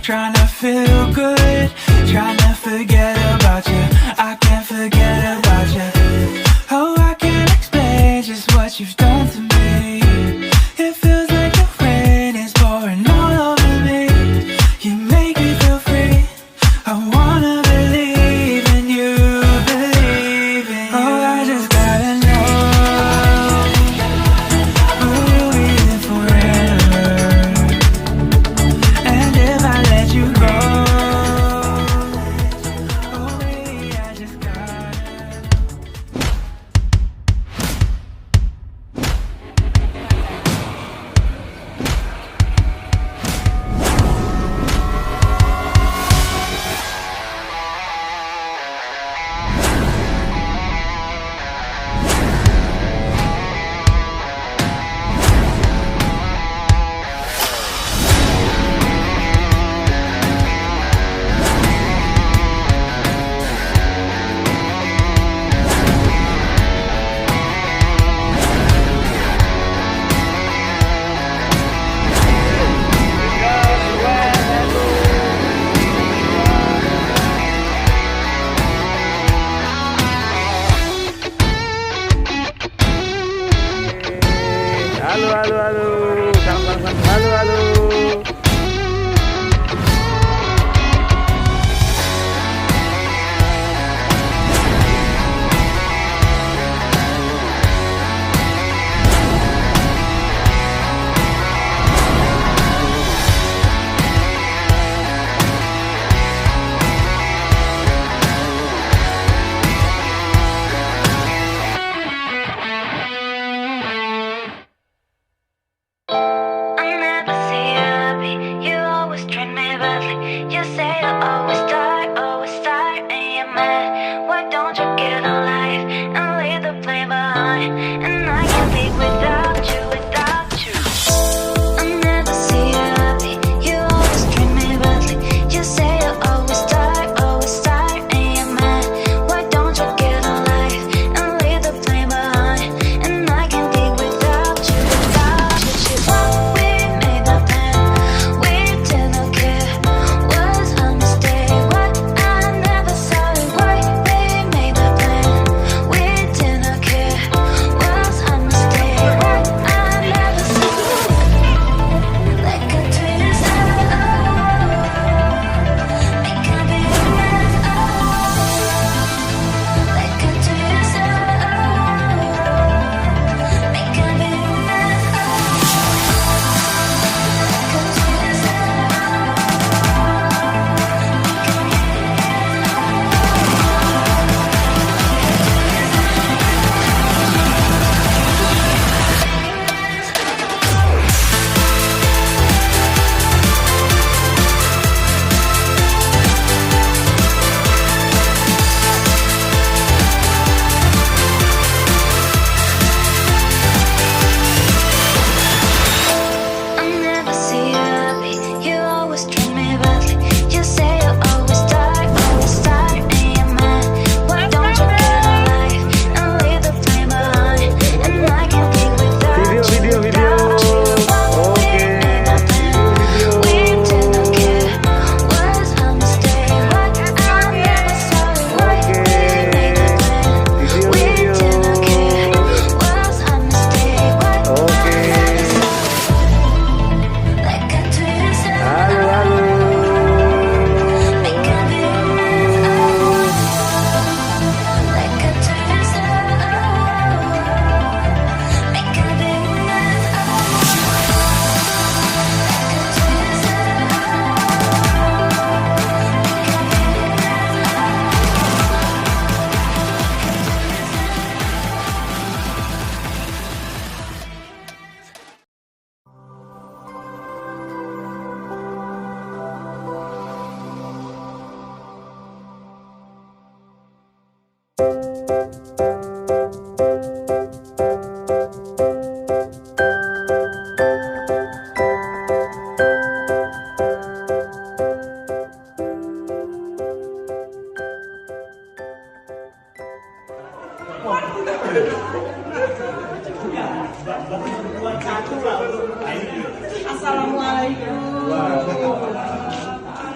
trying to feel good, trying to forget about you. I can't forget about you. Oh, I can't explain just what you've done to me. It feels like the rain is pouring all over me. You make me feel free. I wanna believe in you, believe in you. Oh, I just gotta know, will you be there forever? And if I let you go, oh baby, I just gotta. Halo, kawan-kawan, halo. Assalamualaikum.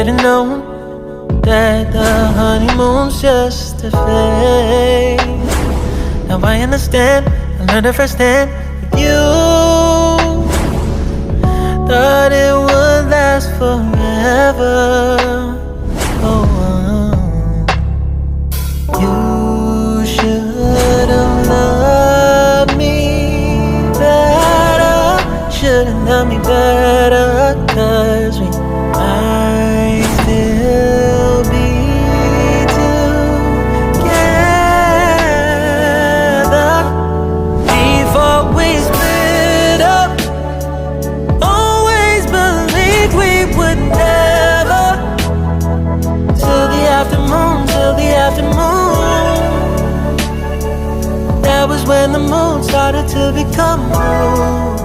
should've known that the honeymoon's just a phase. Now I understand, I learned it firsthand with you. Thought it would last forever. Oh, you should've loved me better. Should've loved me better, 'cause we might still be together before we split up. Always believed we would never. Till the afternoon, till the afternoon. That was when the moon started to become blue.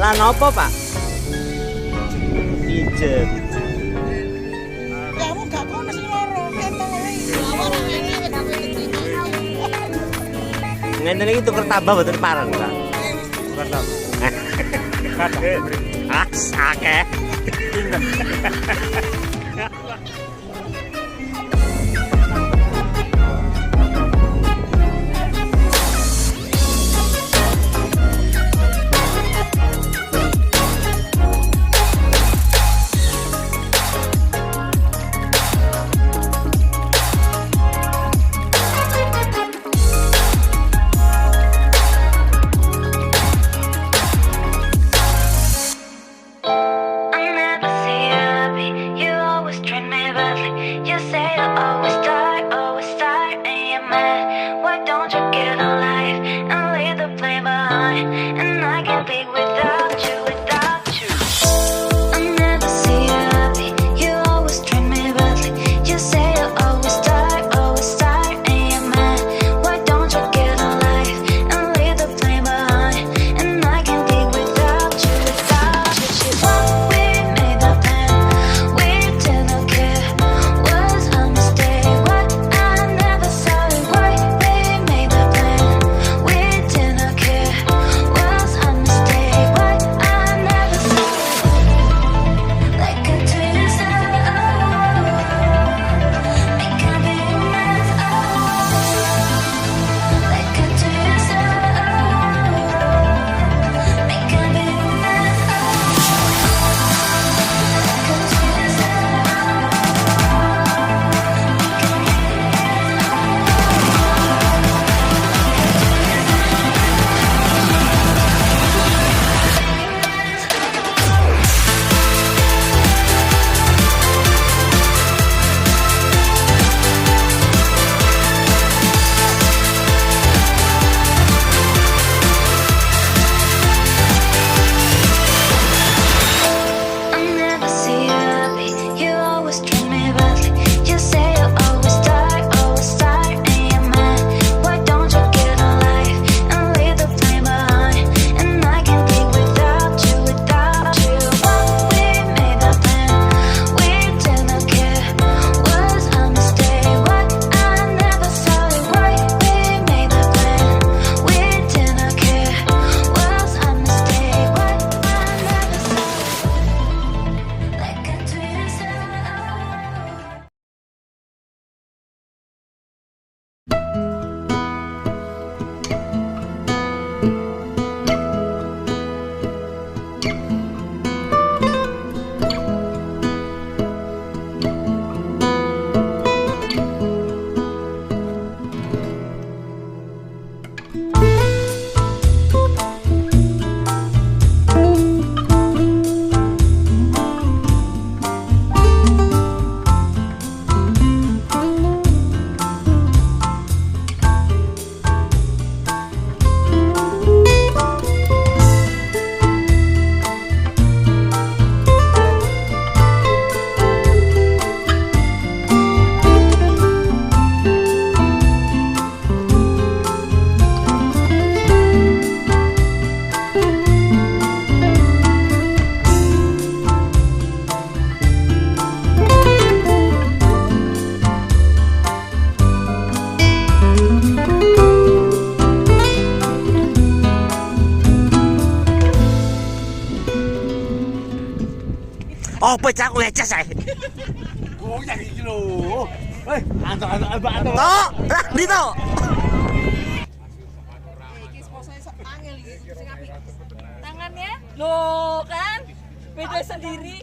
Lan apa, Pak? Pijet. Kamu gak kono sing loro, kentong wae. Ngene iki tuker tambah mboten pareng, Pak. Tuker tambah. Akeh. I never see you happy. You always treat me bad. Apa cak weces ae? Oh, yang iki lho. Hei, antuk. Tok, lah ndi tok? Iki sponsor angel iki sing apik. Tangannya, loh kan, beda sendiri.